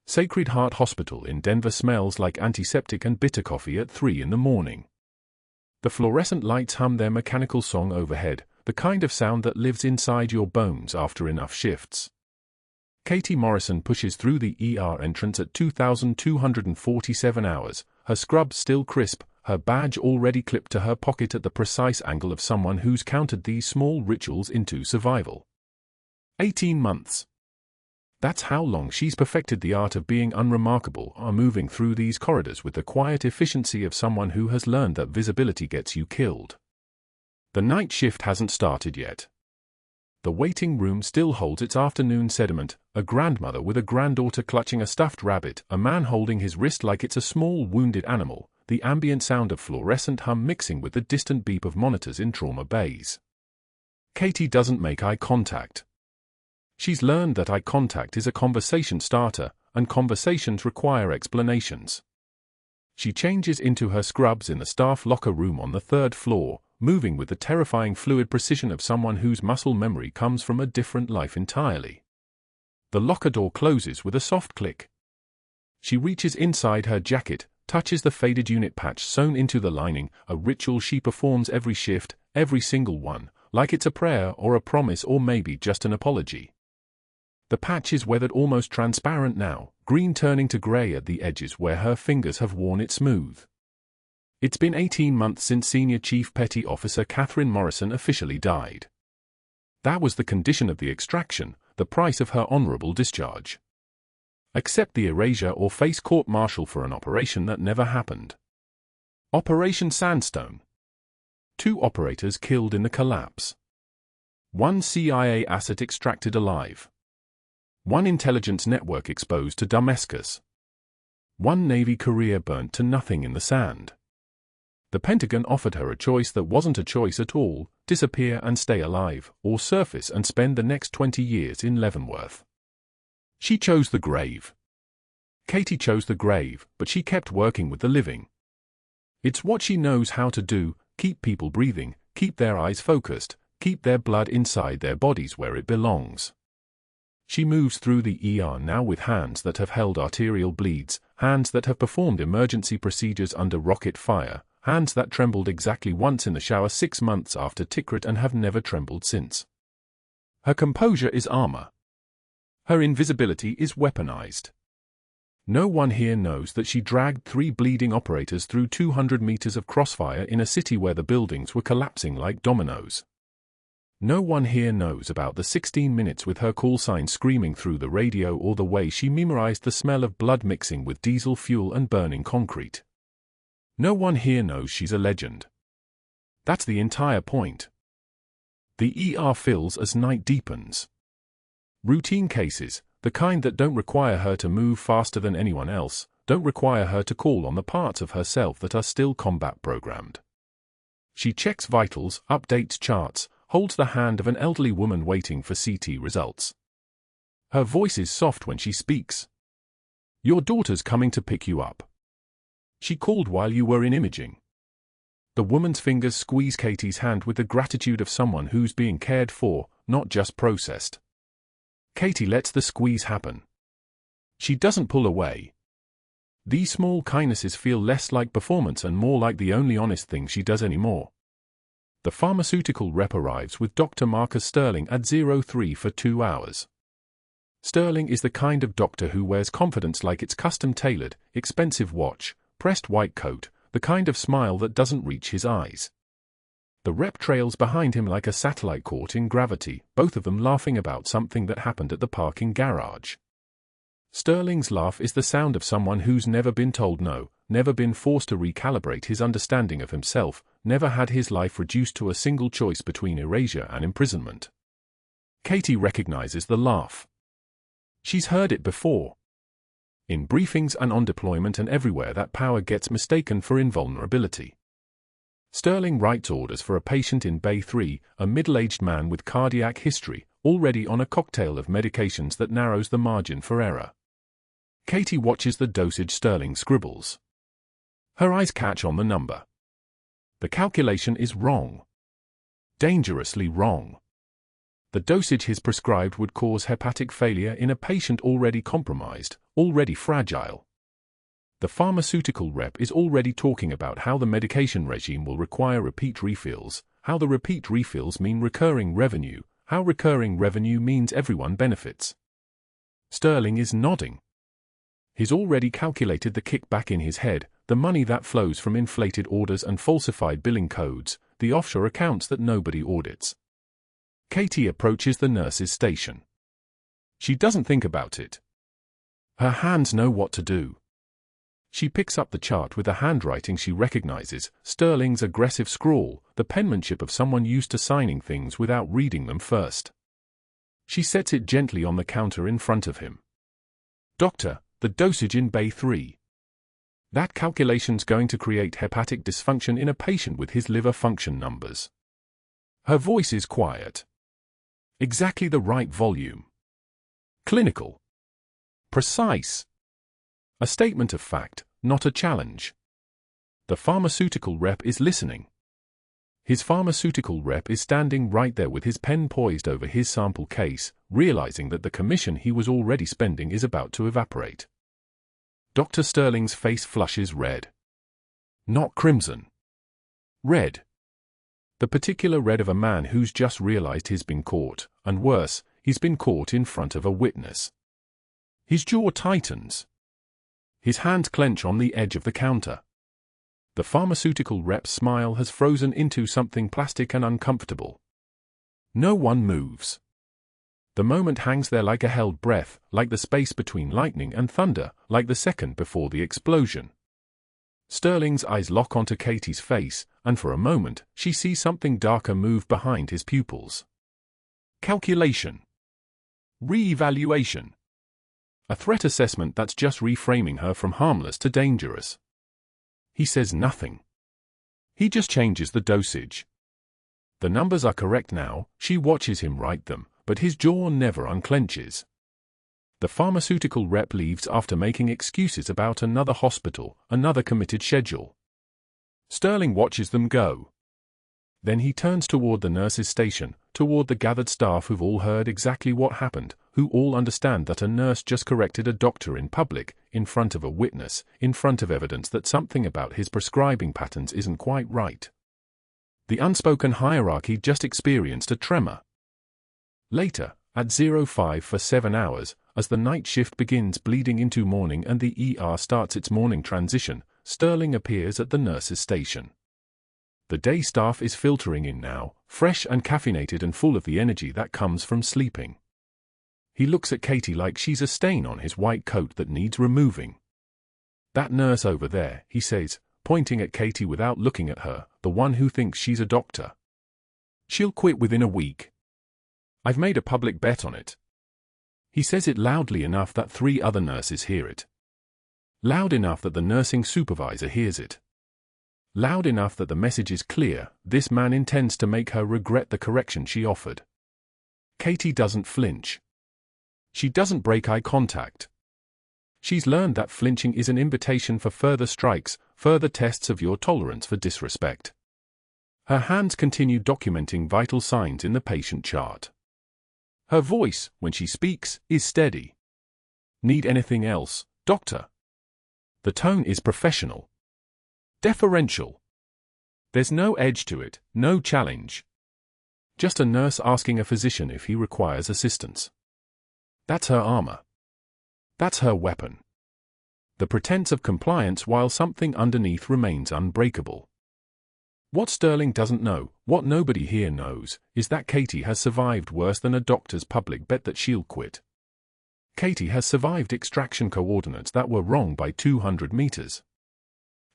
Sacred Heart Hospital in Denver smells like antiseptic and bitter coffee at 3 in the morning. The fluorescent lights hum their mechanical song overhead, the kind of sound that lives inside your bones after enough shifts. Katie Morrison pushes through the ER entrance at 2,247 hours, her scrubs still crisp, her badge already clipped to her pocket at the precise angle of someone who's counted these small rituals into survival. 18 months. That's how long she's perfected the art of being unremarkable, moving through these corridors with the quiet efficiency of someone who has learned that visibility gets you killed. The night shift hasn't started yet. The waiting room still holds its afternoon sediment, a grandmother with a granddaughter clutching a stuffed rabbit, a man holding his wrist like it's a small wounded animal, the ambient sound of fluorescent hum mixing with the distant beep of monitors in trauma bays. Katie doesn't make eye contact. She's learned that eye contact is a conversation starter, and conversations require explanations. She changes into her scrubs in the staff locker room on the 3rd floor, moving with the terrifying fluid precision of someone whose muscle memory comes from a different life entirely. The locker door closes with a soft click. She reaches inside her jacket, touches the faded unit patch sewn into the lining, a ritual she performs every shift, every single one, like it's a prayer or a promise or maybe just an apology. The patch is weathered, almost transparent now, green turning to gray at the edges where her fingers have worn it smooth. It's been 18 months since Senior Chief Petty Officer Catherine Morrison officially died. That was the condition of the extraction, the price of her honorable discharge. Accept the erasure or face court-martial for an operation that never happened. Operation Sandstone. 2 operators killed in the collapse. 1 CIA asset extracted alive. 1 intelligence network exposed to Damascus. 1 Navy career burnt to nothing in the sand. The Pentagon offered her a choice that wasn't a choice at all: disappear and stay alive, or surface and spend the next 20 years in Leavenworth. She chose the grave. Katie chose the grave, but she kept working with the living. It's what she knows how to do: keep people breathing, keep their eyes focused, keep their blood inside their bodies where it belongs. She moves through the ER now with hands that have held arterial bleeds, hands that have performed emergency procedures under rocket fire, hands that trembled exactly once in the shower 6 months after Tikrit and have never trembled since. Her composure is armor. Her invisibility is weaponized. No one here knows that she dragged 3 bleeding operators through 200 meters of crossfire in a city where the buildings were collapsing like dominoes. No one here knows about the 16 minutes with her call sign screaming through the radio, or the way she memorized the smell of blood mixing with diesel fuel and burning concrete. No one here knows she's a legend. That's the entire point. The ER fills as night deepens. Routine cases, the kind that don't require her to move faster than anyone else, don't require her to call on the parts of herself that are still combat programmed. She checks vitals, updates charts, holds the hand of an elderly woman waiting for CT results. Her voice is soft when she speaks. Your daughter's coming to pick you up. She called while you were in imaging. The woman's fingers squeeze Katie's hand with the gratitude of someone who's being cared for, not just processed. Katie lets the squeeze happen. She doesn't pull away. These small kindnesses feel less like performance and more like the only honest thing she does anymore. The pharmaceutical rep arrives with Dr. Marcus Sterling at 03 for 2 hours. Sterling is the kind of doctor who wears confidence like it's custom-tailored, expensive watch, pressed white coat, the kind of smile that doesn't reach his eyes. The rep trails behind him like a satellite caught in gravity, both of them laughing about something that happened at the parking garage. Sterling's laugh is the sound of someone who's never been told no, never been forced to recalibrate his understanding of himself, never had his life reduced to a single choice between erasure and imprisonment. Katie recognizes the laugh. She's heard it before. In briefings and on deployment and everywhere that power gets mistaken for invulnerability. Sterling writes orders for a patient in Bay 3, a middle-aged man with cardiac history, already on a cocktail of medications that narrows the margin for error. Katie watches the dosage Sterling scribbles. Her eyes catch on the number. The calculation is wrong. Dangerously wrong. The dosage he's prescribed would cause hepatic failure in a patient already compromised, already fragile. The pharmaceutical rep is already talking about how the medication regime will require repeat refills, how the repeat refills mean recurring revenue, how recurring revenue means everyone benefits. Sterling is nodding. He's already calculated the kickback in his head, the money that flows from inflated orders and falsified billing codes, the offshore accounts that nobody audits. Katie approaches the nurse's station. She doesn't think about it. Her hands know what to do. She picks up the chart with a handwriting she recognizes, Sterling's aggressive scrawl, the penmanship of someone used to signing things without reading them first. She sets it gently on the counter in front of him. Doctor, the dosage in Bay 3. That calculation's going to create hepatic dysfunction in a patient with his liver function numbers. Her voice is quiet. Exactly the right volume. Clinical. Precise. A statement of fact, not a challenge. The pharmaceutical rep is listening. His pharmaceutical rep is standing right there with his pen poised over his sample case, realizing that the commission he was already spending is about to evaporate. Dr. Sterling's face flushes red. Not crimson. Red. The particular red of a man who's just realized he's been caught, and worse, he's been caught in front of a witness. His jaw tightens. His hands clench on the edge of the counter. The pharmaceutical rep's smile has frozen into something plastic and uncomfortable. No one moves. The moment hangs there like a held breath, like the space between lightning and thunder, like the second before the explosion. Sterling's eyes lock onto Katie's face, and for a moment, she sees something darker move behind his pupils. Calculation. Re-evaluation. A threat assessment that's just reframing her from harmless to dangerous. He says nothing. He just changes the dosage. The numbers are correct now, she watches him write them, but his jaw never unclenches. The pharmaceutical rep leaves after making excuses about another hospital, another committed schedule. Sterling watches them go. Then he turns toward the nurse's station, toward the gathered staff who've all heard exactly what happened, who all understand that a nurse just corrected a doctor in public, in front of a witness, in front of evidence that something about his prescribing patterns isn't quite right. The unspoken hierarchy just experienced a tremor. Later, at 05 for 7 hours, as the night shift begins bleeding into morning and the ER starts its morning transition, Sterling appears at the nurse's station. The day staff is filtering in now, fresh and caffeinated and full of the energy that comes from sleeping. He looks at Katie like she's a stain on his white coat that needs removing. That nurse over there, he says, pointing at Katie without looking at her, the one who thinks she's a doctor. She'll quit within a week. I've made a public bet on it. He says it loudly enough that 3 other nurses hear it. Loud enough that the nursing supervisor hears it. Loud enough that the message is clear, this man intends to make her regret the correction she offered. Katie doesn't flinch. She doesn't break eye contact. She's learned that flinching is an invitation for further strikes, further tests of your tolerance for disrespect. Her hands continue documenting vital signs in the patient chart. Her voice, when she speaks, is steady. Need anything else, doctor? The tone is professional. Deferential. There's no edge to it, no challenge. Just a nurse asking a physician if he requires assistance. That's her armor. That's her weapon. The pretense of compliance while something underneath remains unbreakable. What Sterling doesn't know, what nobody here knows, is that Katie has survived worse than a doctor's public bet that she'll quit. Katie has survived extraction coordinates that were wrong by 200 meters.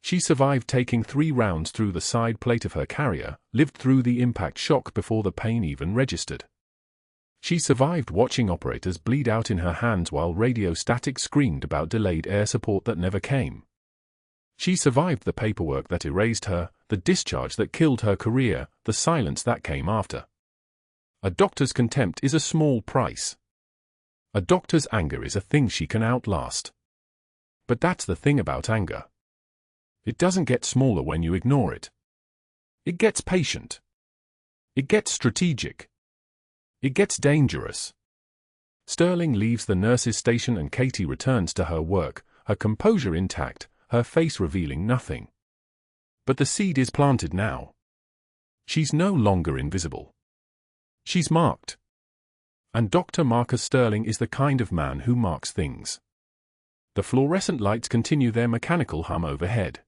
She survived taking 3 rounds through the side plate of her carrier, lived through the impact shock before the pain even registered. She survived watching operators bleed out in her hands while radio static screamed about delayed air support that never came. She survived the paperwork that erased her, the discharge that killed her career, the silence that came after. A doctor's contempt is a small price. A doctor's anger is a thing she can outlast. But that's the thing about anger. It doesn't get smaller when you ignore it. It gets patient. It gets strategic. It gets dangerous. Sterling leaves the nurse's station and Katie returns to her work, her composure intact, her face revealing nothing. But the seed is planted now. She's no longer invisible. She's marked. And Dr. Marcus Sterling is the kind of man who marks things. The fluorescent lights continue their mechanical hum overhead.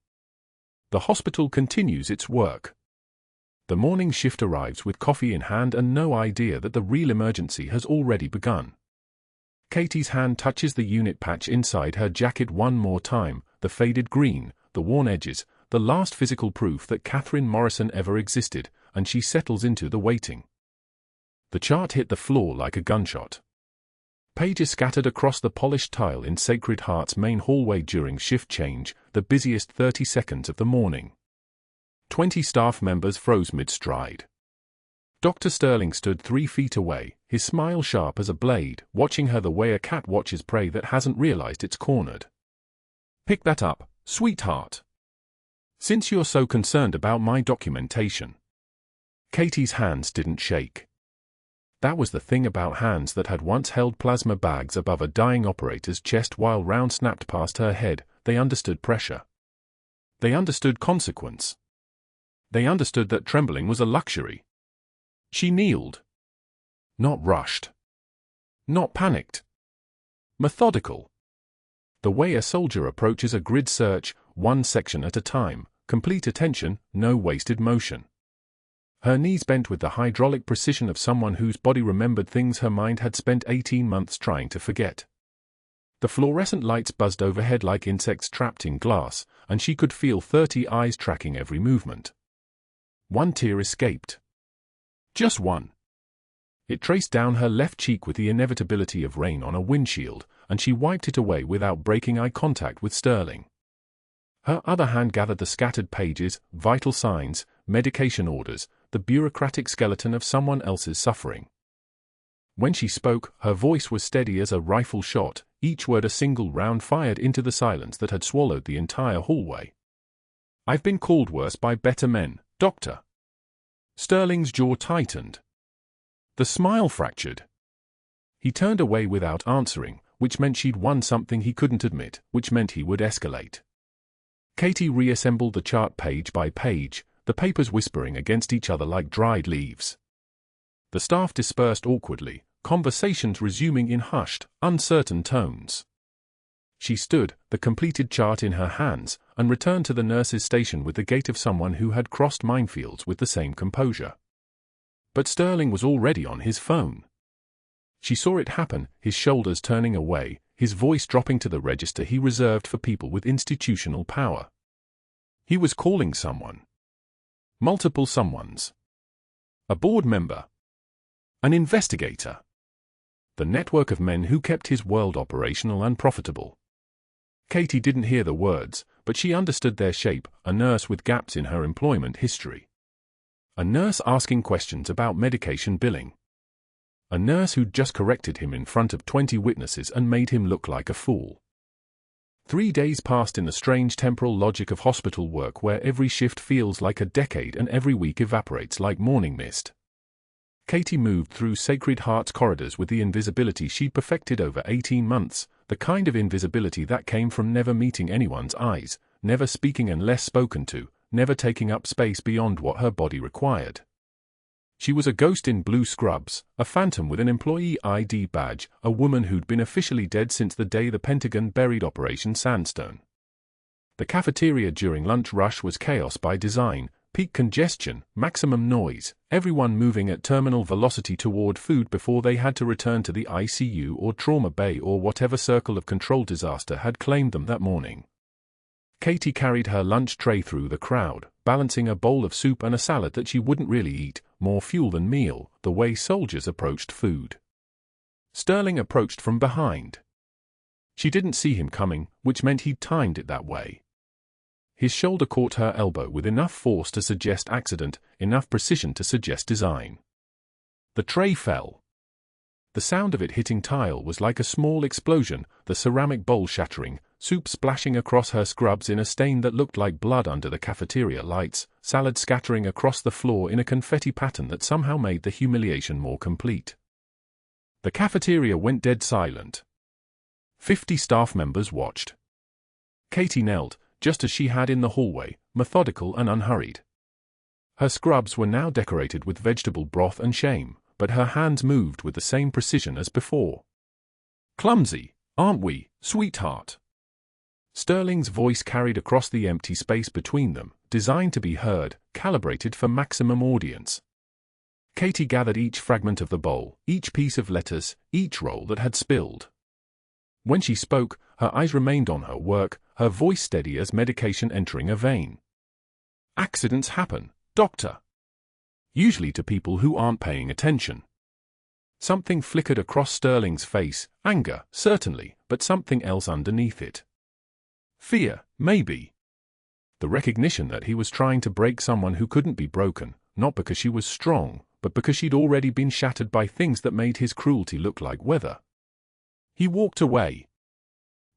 The hospital continues its work. The morning shift arrives with coffee in hand and no idea that the real emergency has already begun. Katie's hand touches the unit patch inside her jacket one more time, the faded green, the worn edges, the last physical proof that Catherine Morrison ever existed, and she settles into the waiting. The chart hit the floor like a gunshot. Pages scattered across the polished tile in Sacred Heart's main hallway during shift change, the busiest 30 seconds of the morning. 20 staff members froze mid-stride. Dr. Sterling stood 3 feet away, his smile sharp as a blade, watching her the way a cat watches prey that hasn't realized it's cornered. "Pick that up, sweetheart. Since you're so concerned about my documentation." Katie's hands didn't shake. That was the thing about hands that had once held plasma bags above a dying operator's chest while rounds snapped past her head. They understood pressure. They understood consequence. They understood that trembling was a luxury. She kneeled. Not rushed. Not panicked. Methodical. The way a soldier approaches a grid search, one section at a time, complete attention, no wasted motion. Her knees bent with the hydraulic precision of someone whose body remembered things her mind had spent 18 months trying to forget. The fluorescent lights buzzed overhead like insects trapped in glass, and she could feel 30 eyes tracking every movement. One tear escaped. Just one. It traced down her left cheek with the inevitability of rain on a windshield, and she wiped it away without breaking eye contact with Sterling. Her other hand gathered the scattered pages, vital signs, medication orders, the bureaucratic skeleton of someone else's suffering. When she spoke, her voice was steady as a rifle shot, each word a single round fired into the silence that had swallowed the entire hallway. "I've been called worse by better men, Doctor." Sterling's jaw tightened. The smile fractured. He turned away without answering, which meant she'd won something he couldn't admit, which meant he would escalate. Katie reassembled the chart page by page, the papers whispering against each other like dried leaves. The staff dispersed awkwardly, conversations resuming in hushed, uncertain tones. She stood, the completed chart in her hands, and returned to the nurse's station with the gait of someone who had crossed minefields with the same composure. But Sterling was already on his phone. She saw it happen, his shoulders turning away, his voice dropping to the register he reserved for people with institutional power. He was calling someone. Multiple someones. A board member. An investigator. The network of men who kept his world operational and profitable. Katie didn't hear the words, but she understood their shape, a nurse with gaps in her employment history. A nurse asking questions about medication billing. A nurse who'd just corrected him in front of 20 witnesses and made him look like a fool. 3 days passed in the strange temporal logic of hospital work where every shift feels like a decade and every week evaporates like morning mist. Katie moved through Sacred Heart's corridors with the invisibility she'd perfected over 18 months, the kind of invisibility that came from never meeting anyone's eyes, never speaking unless spoken to, never taking up space beyond what her body required. She was a ghost in blue scrubs, a phantom with an employee ID badge, a woman who'd been officially dead since the day the Pentagon buried Operation Sandstone. The cafeteria during lunch rush was chaos by design, peak congestion, maximum noise, everyone moving at terminal velocity toward food before they had to return to the ICU or trauma bay or whatever circle of control disaster had claimed them that morning. Katie carried her lunch tray through the crowd, balancing a bowl of soup and a salad that she wouldn't really eat, more fuel than meal, the way soldiers approached food. Sterling approached from behind. She didn't see him coming, which meant he'd timed it that way. His shoulder caught her elbow with enough force to suggest accident, enough precision to suggest design. The tray fell. The sound of it hitting tile was like a small explosion, the ceramic bowl shattering, soup splashing across her scrubs in a stain that looked like blood under the cafeteria lights, salad scattering across the floor in a confetti pattern that somehow made the humiliation more complete. The cafeteria went dead silent. 50 staff members watched. Katie knelt, just as she had in the hallway, methodical and unhurried. Her scrubs were now decorated with vegetable broth and shame, but her hands moved with the same precision as before. "Clumsy, aren't we, sweetheart?" Sterling's voice carried across the empty space between them, designed to be heard, calibrated for maximum audience. Katie gathered each fragment of the bowl, each piece of lettuce, each roll that had spilled. When she spoke, her eyes remained on her work, her voice steady as medication entering a vein. "Accidents happen, doctor. Usually to people who aren't paying attention." Something flickered across Sterling's face, anger, certainly, but something else underneath it. Fear, maybe. The recognition that he was trying to break someone who couldn't be broken, not because she was strong, but because she'd already been shattered by things that made his cruelty look like weather. He walked away.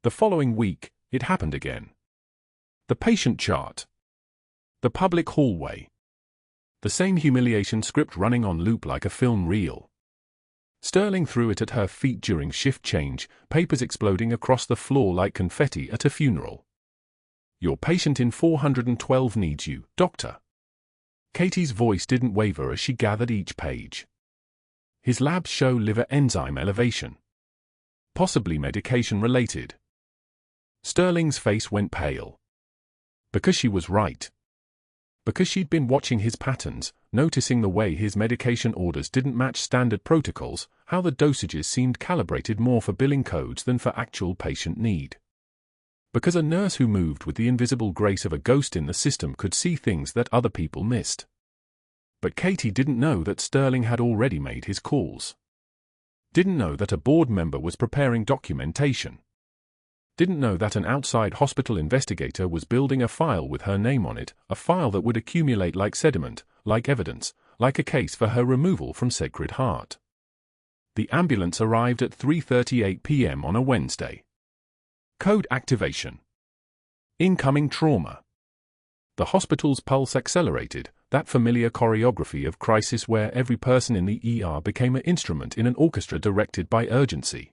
The following week, it happened again. The patient chart. The public hallway. The same humiliation script running on loop like a film reel. Sterling threw it at her feet during shift change, papers exploding across the floor like confetti at a funeral. "Your patient in 412 needs you, doctor." Katie's voice didn't waver as she gathered each page. His labs show liver enzyme elevation. Possibly medication-related. Sterling's face went pale. Because she was right. Because she'd been watching his patterns, noticing the way his medication orders didn't match standard protocols, how the dosages seemed calibrated more for billing codes than for actual patient need. Because a nurse who moved with the invisible grace of a ghost in the system could see things that other people missed. But Katie didn't know that Sterling had already made his calls. Didn't know that a board member was preparing documentation. Didn't know that an outside hospital investigator was building a file with her name on it, a file that would accumulate like sediment, like evidence, like a case for her removal from Sacred Heart. The ambulance arrived at 3:38 p.m. on a Wednesday. Code activation. Incoming trauma. The hospital's pulse accelerated, that familiar choreography of crisis where every person in the ER became an instrument in an orchestra directed by urgency.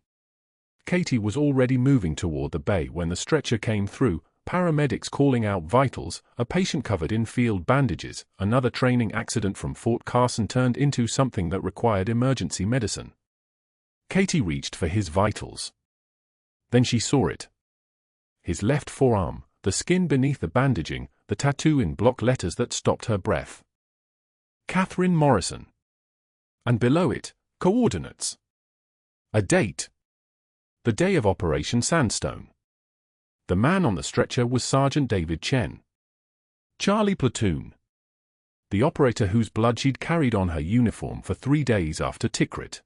Katie was already moving toward the bay when the stretcher came through, paramedics calling out vitals, a patient covered in field bandages, another training accident from Fort Carson turned into something that required emergency medicine. Katie reached for his vitals. Then she saw it. His left forearm, the skin beneath the bandaging, the tattoo in block letters that stopped her breath. Catherine Morrison. And below it, coordinates. A date. The day of Operation Sandstone. The man on the stretcher was Sergeant David Chen. Charlie Platoon. The operator whose blood she'd carried on her uniform for 3 days after Tikrit.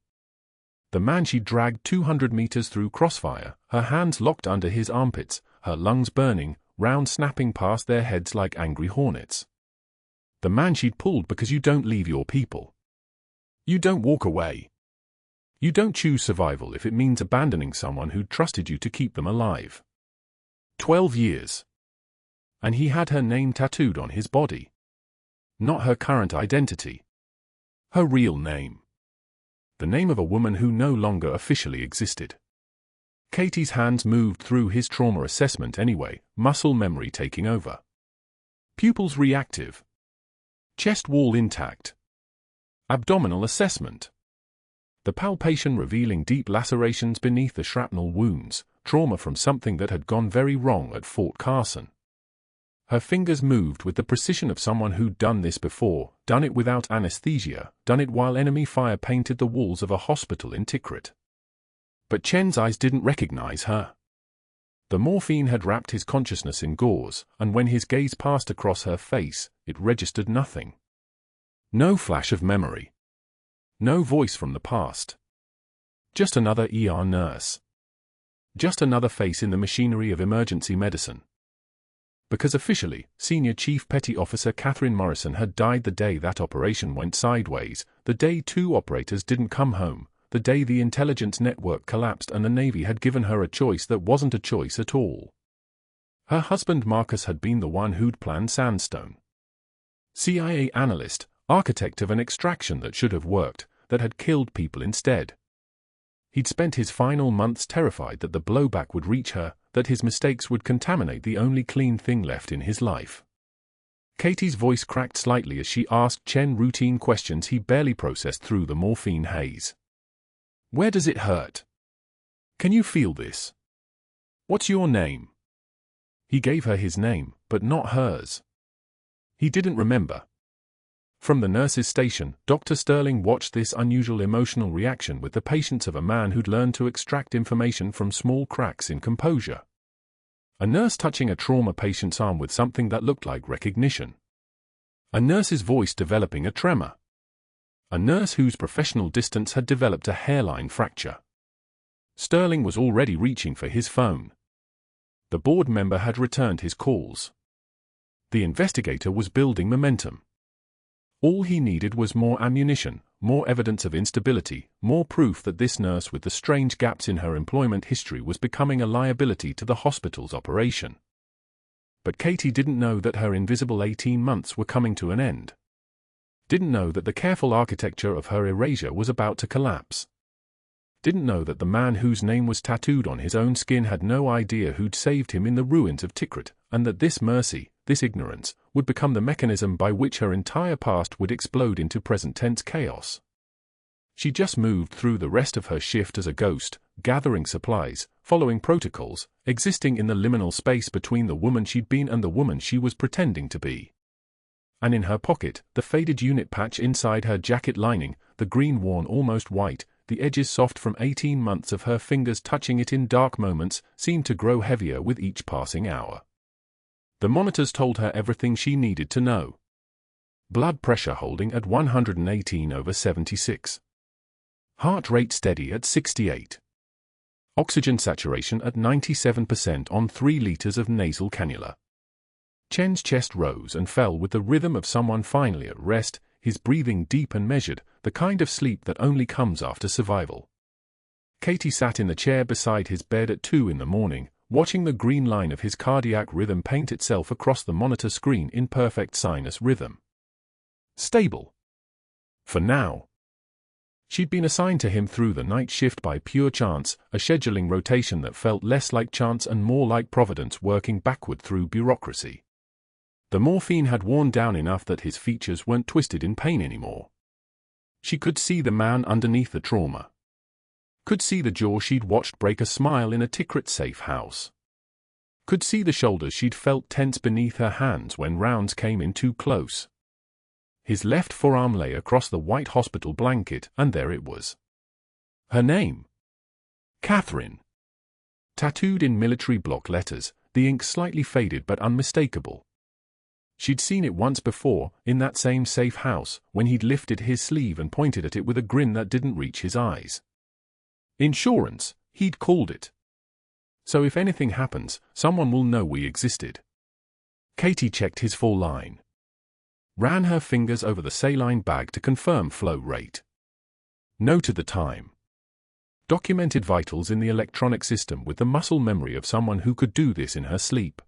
The man she dragged 200 meters through crossfire, her hands locked under his armpits, her lungs burning, rounds snapping past their heads like angry hornets. The man she'd pulled because you don't leave your people. You don't walk away. You don't choose survival if it means abandoning someone who'd trusted you to keep them alive. 12 years. And he had her name tattooed on his body. Not her current identity. Her real name. The name of a woman who no longer officially existed. Katie's hands moved through his trauma assessment anyway, muscle memory taking over. Pupils reactive. Chest wall intact. Abdominal assessment. The palpation revealing deep lacerations beneath the shrapnel wounds, trauma from something that had gone very wrong at Fort Carson. Her fingers moved with the precision of someone who'd done this before, done it without anesthesia, done it while enemy fire painted the walls of a hospital in Tikrit. But Chen's eyes didn't recognize her. The morphine had wrapped his consciousness in gauze, and when his gaze passed across her face, it registered nothing. No flash of memory. No voice from the past. Just another ER nurse. Just another face in the machinery of emergency medicine. Because officially, Senior Chief Petty Officer Catherine Morrison had died the day that operation went sideways, the day 2 operators didn't come home, the day the intelligence network collapsed and the Navy had given her a choice that wasn't a choice at all. Her husband Marcus had been the one who'd planned Sandstone. CIA analyst, architect of an extraction that should have worked, that had killed people instead. He'd spent his final months terrified that the blowback would reach her, that his mistakes would contaminate the only clean thing left in his life. Katie's voice cracked slightly as she asked Chen routine questions he barely processed through the morphine haze. Where does it hurt? Can you feel this? What's your name? He gave her his name, but not hers. He didn't remember. From the nurse's station, Dr. Sterling watched this unusual emotional reaction with the patience of a man who'd learned to extract information from small cracks in composure. A nurse touching a trauma patient's arm with something that looked like recognition. A nurse's voice developing a tremor. A nurse whose professional distance had developed a hairline fracture. Sterling was already reaching for his phone. The board member had returned his calls. The investigator was building momentum. All he needed was more ammunition, more evidence of instability, more proof that this nurse with the strange gaps in her employment history was becoming a liability to the hospital's operation. But Katie didn't know that her invisible 18 months were coming to an end. Didn't know that the careful architecture of her erasure was about to collapse. Didn't know that the man whose name was tattooed on his own skin had no idea who'd saved him in the ruins of Tikrit, and that this mercy, this ignorance, would become the mechanism by which her entire past would explode into present-tense chaos. She just moved through the rest of her shift as a ghost, gathering supplies, following protocols, existing in the liminal space between the woman she'd been and the woman she was pretending to be. And in her pocket, the faded unit patch inside her jacket lining, the green worn almost white, the edges soft from 18 months of her fingers touching it in dark moments, seemed to grow heavier with each passing hour. The monitors told her everything she needed to know. Blood pressure holding at 118/76. Heart rate steady at 68. Oxygen saturation at 97% on 3 liters of nasal cannula. Chen's chest rose and fell with the rhythm of someone finally at rest, his breathing deep and measured, the kind of sleep that only comes after survival. Katie sat in the chair beside his bed at 2 in the morning, watching the green line of his cardiac rhythm paint itself across the monitor screen in perfect sinus rhythm. Stable. For now. She'd been assigned to him through the night shift by pure chance, a scheduling rotation that felt less like chance and more like providence working backward through bureaucracy. The morphine had worn down enough that his features weren't twisted in pain anymore. She could see the man underneath the trauma. Could see the jaw she'd watched break a smile in a Tikrit safe house. Could see the shoulders she'd felt tense beneath her hands when rounds came in too close. His left forearm lay across the white hospital blanket, and there it was. Her name. Catherine. Tattooed in military block letters, the ink slightly faded but unmistakable. She'd seen it once before, in that same safe house, when he'd lifted his sleeve and pointed at it with a grin that didn't reach his eyes. Insurance, he'd called it. So if anything happens, someone will know we existed. Katie checked his full line. Ran her fingers over the saline bag to confirm flow rate. Noted the time. Documented vitals in the electronic system with the muscle memory of someone who could do this in her sleep.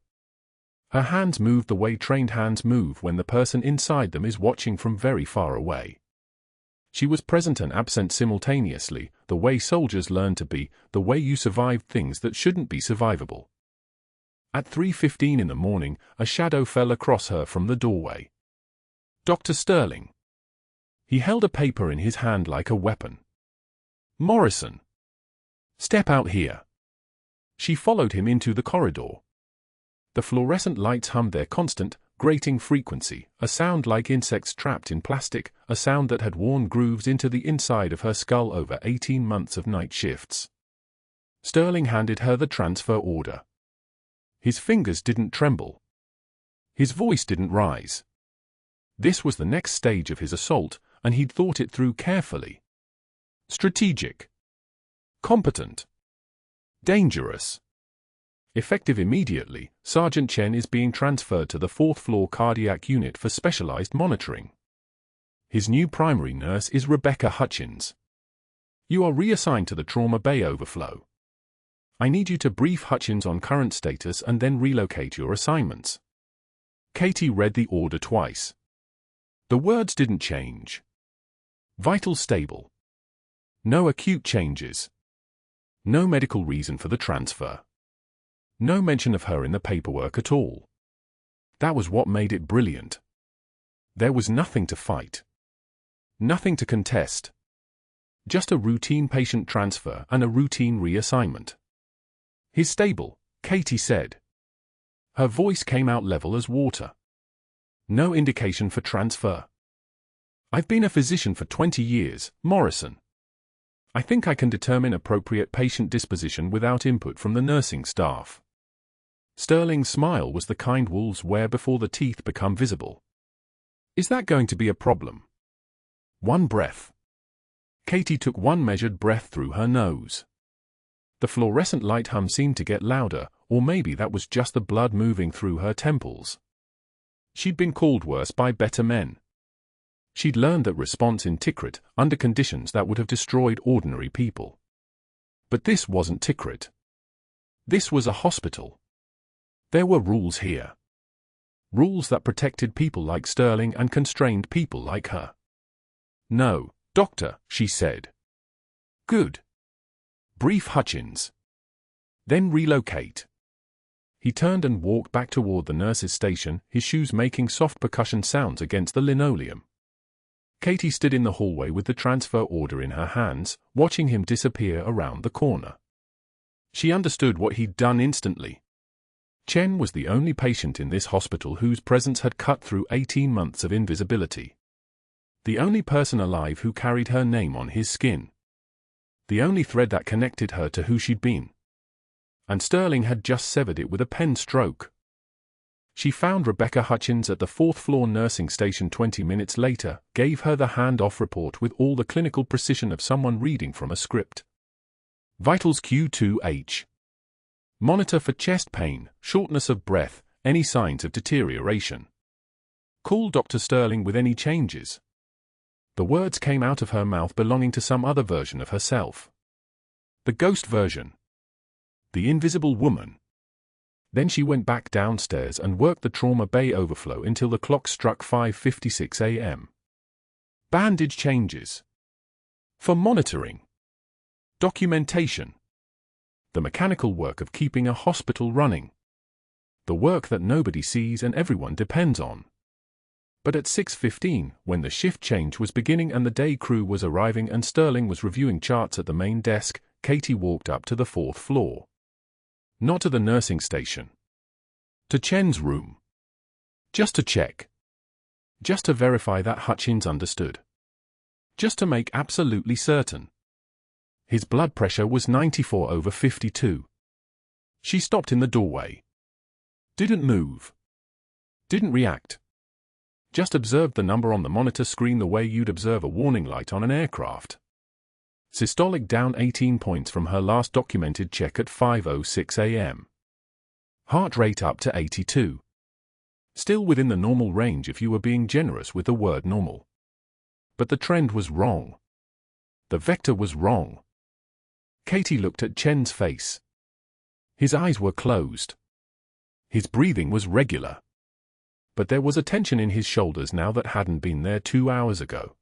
Her hands moved the way trained hands move when the person inside them is watching from very far away. She was present and absent simultaneously, the way soldiers learn to be, the way you survived things that shouldn't be survivable. At 3:15 in the morning, a shadow fell across her from the doorway. Dr. Sterling. He held a paper in his hand like a weapon. Morrison. Step out here. She followed him into the corridor. The fluorescent lights hummed their constant, grating frequency, a sound like insects trapped in plastic, a sound that had worn grooves into the inside of her skull over 18 months of night shifts. Sterling handed her the transfer order. His fingers didn't tremble. His voice didn't rise. This was the next stage of his assault, and he'd thought it through carefully. Strategic. Competent. Dangerous. Effective immediately, Sergeant Chen is being transferred to the 4th floor cardiac unit for specialized monitoring. His new primary nurse is Rebecca Hutchins. You are reassigned to the trauma bay overflow. I need you to brief Hutchins on current status and then relocate your assignments. Katie read the order twice. The words didn't change. Vital stable. No acute changes. No medical reason for the transfer. No mention of her in the paperwork at all. That was what made it brilliant. There was nothing to fight. Nothing to contest. Just a routine patient transfer and a routine reassignment. "He's stable," Katie said. Her voice came out level as water. No indication for transfer. "I've been a physician for 20 years, Morrison. I think I can determine appropriate patient disposition without input from the nursing staff." Sterling's smile was the kind wolves wear before the teeth become visible. "Is that going to be a problem?" One breath. Katie took one measured breath through her nose. The fluorescent light hum seemed to get louder, or maybe that was just the blood moving through her temples. She'd been called worse by better men. She'd learned that response in Tikrit under conditions that would have destroyed ordinary people. But this wasn't Tikrit. This was a hospital. There were rules here. Rules that protected people like Sterling and constrained people like her. "No, doctor," she said. "Good. Brief Hutchins. Then relocate." He turned and walked back toward the nurse's station, his shoes making soft percussion sounds against the linoleum. Katie stood in the hallway with the transfer order in her hands, watching him disappear around the corner. She understood what he'd done instantly. Chen was the only patient in this hospital whose presence had cut through 18 months of invisibility. The only person alive who carried her name on his skin. The only thread that connected her to who she'd been. And Sterling had just severed it with a pen stroke. She found Rebecca Hutchins at the 4th floor nursing station 20 minutes later, gave her the handoff report with all the clinical precision of someone reading from a script. Vitals Q2H. Monitor for chest pain, shortness of breath, any signs of deterioration. Call Dr. Sterling with any changes. The words came out of her mouth belonging to some other version of herself. The ghost version. The invisible woman. Then she went back downstairs and worked the trauma bay overflow until the clock struck 5:56 a.m. Bandage changes. For monitoring. Documentation. The mechanical work of keeping a hospital running. The work that nobody sees and everyone depends on. But at 6:15, when the shift change was beginning and the day crew was arriving and Sterling was reviewing charts at the main desk, Katie walked up to the 4th floor. Not to the nursing station. To Chen's room. Just to check. Just to verify that Hutchins understood. Just to make absolutely certain. His blood pressure was 94/52. She stopped in the doorway. Didn't move. Didn't react. Just observed the number on the monitor screen the way you'd observe a warning light on an aircraft. Systolic down 18 points from her last documented check at 5:06 a.m. Heart rate up to 82. Still within the normal range if you were being generous with the word normal. But the trend was wrong. The vector was wrong. Katie looked at Chen's face. His eyes were closed. His breathing was regular. But there was a tension in his shoulders now that hadn't been there 2 hours ago.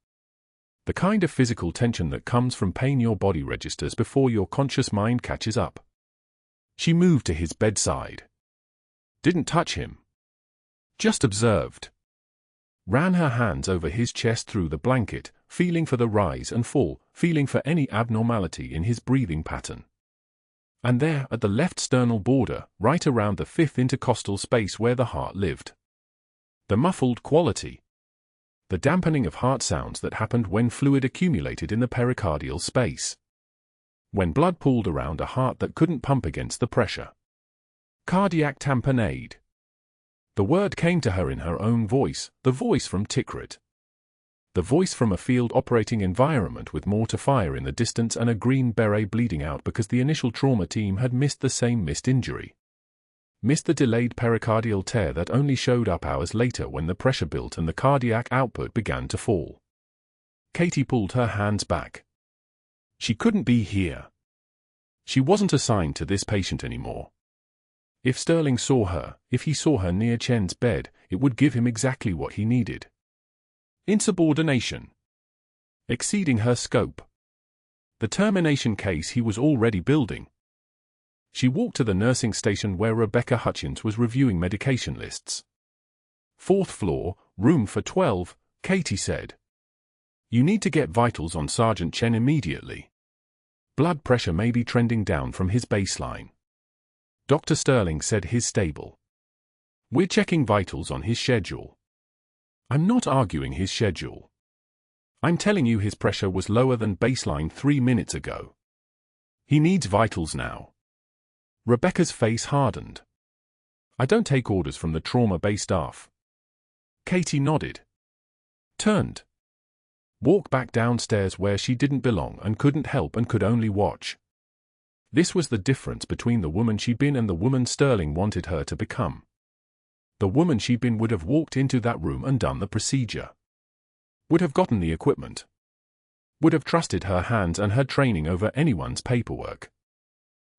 The kind of physical tension that comes from pain your body registers before your conscious mind catches up. She moved to his bedside. Didn't touch him. Just observed. Ran her hands over his chest through the blanket, feeling for the rise and fall, feeling for any abnormality in his breathing pattern. And there, at the left sternal border, right around the 5th intercostal space where the heart lived. The muffled quality. The dampening of heart sounds that happened when fluid accumulated in the pericardial space. When blood pooled around a heart that couldn't pump against the pressure. Cardiac tamponade. The word came to her in her own voice, the voice from Tikrit. The voice from a field operating environment with mortar fire in the distance and a Green Beret bleeding out because the initial trauma team had missed the same missed injury. Missed the delayed pericardial tear that only showed up hours later when the pressure built and the cardiac output began to fall. Katie pulled her hands back. She couldn't be here. She wasn't assigned to this patient anymore. If Sterling saw her, if he saw her near Chen's bed, it would give him exactly what he needed. Insubordination. Exceeding her scope. the termination case he was already building. She walked to the nursing station where Rebecca Hutchins was reviewing medication lists. "Fourth floor, room for 12, Katie said. "You need to get vitals on Sergeant Chen immediately. Blood pressure may be trending down from his baseline." Dr. Sterling said he's stable. "We're checking vitals on his schedule." "I'm not arguing his schedule. I'm telling you his pressure was lower than baseline 3 minutes ago. He needs vitals now." Rebecca's face hardened. "I don't take orders from the trauma-based staff." Katie nodded. Turned. Walked back downstairs where she didn't belong and couldn't help and could only watch. This was the difference between the woman she'd been and the woman Sterling wanted her to become. The woman she'd been would have walked into that room and done the procedure. Would have gotten the equipment. Would have trusted her hands and her training over anyone's paperwork.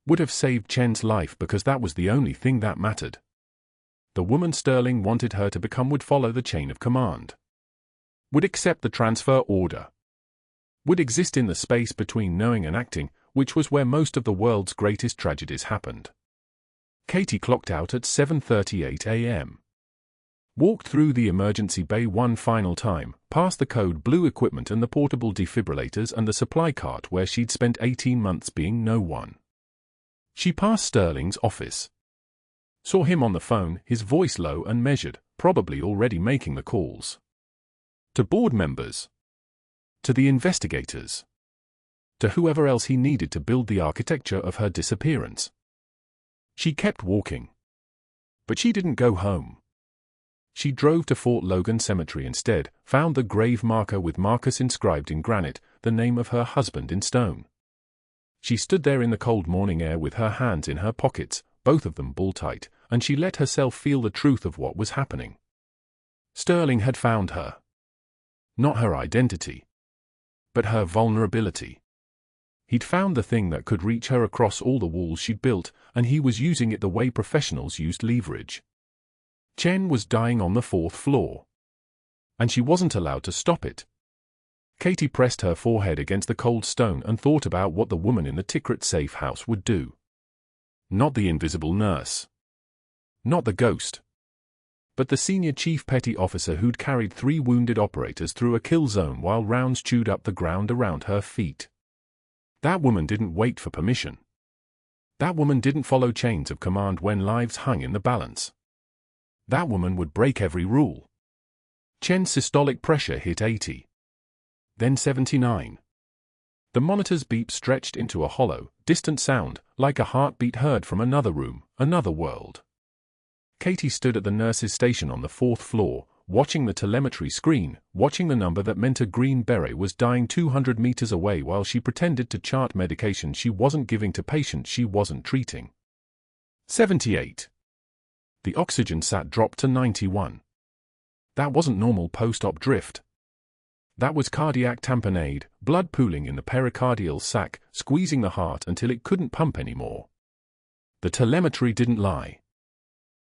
Would have saved Chen's life because that was the only thing that mattered. The woman Sterling wanted her to become would follow the chain of command. Would accept the transfer order. Would exist in the space between knowing and acting, which was where most of the world's greatest tragedies happened. Katie clocked out at 7:38 a.m. Walked through the emergency bay one final time, past the code blue equipment and the portable defibrillators and the supply cart where she'd spent 18 months being no one. She passed Sterling's office. Saw him on the phone, his voice low and measured, probably already making the calls. To board members. To the investigators. To whoever else he needed to build the architecture of her disappearance. She kept walking. But she didn't go home. She drove to Fort Logan Cemetery instead, found the grave marker with Marcus inscribed in granite, the name of her husband in stone. She stood there in the cold morning air with her hands in her pockets, both of them bull-tight, and she let herself feel the truth of what was happening. Sterling had found her. Not her identity. But her vulnerability. He'd found the thing that could reach her across all the walls she'd built, and he was using it the way professionals used leverage. Chen was dying on the 4th floor. And she wasn't allowed to stop it. Katie pressed her forehead against the cold stone and thought about what the woman in the Tikrit safe house would do. Not the invisible nurse. Not the ghost. But the senior chief petty officer who'd carried 3 wounded operators through a kill zone while rounds chewed up the ground around her feet. That woman didn't wait for permission. That woman didn't follow chains of command when lives hung in the balance. That woman would break every rule. Chen's systolic pressure hit 80. Then 79. The monitor's beep stretched into a hollow, distant sound, like a heartbeat heard from another room, another world. Katie stood at the nurse's station on the 4th floor, watching the telemetry screen, watching the number that meant a Green Beret was dying 200 meters away while she pretended to chart medication she wasn't giving to patients she wasn't treating. 78. The oxygen sat dropped to 91. That wasn't normal post-op drift. That was cardiac tamponade, blood pooling in the pericardial sac, squeezing the heart until it couldn't pump anymore. The telemetry didn't lie.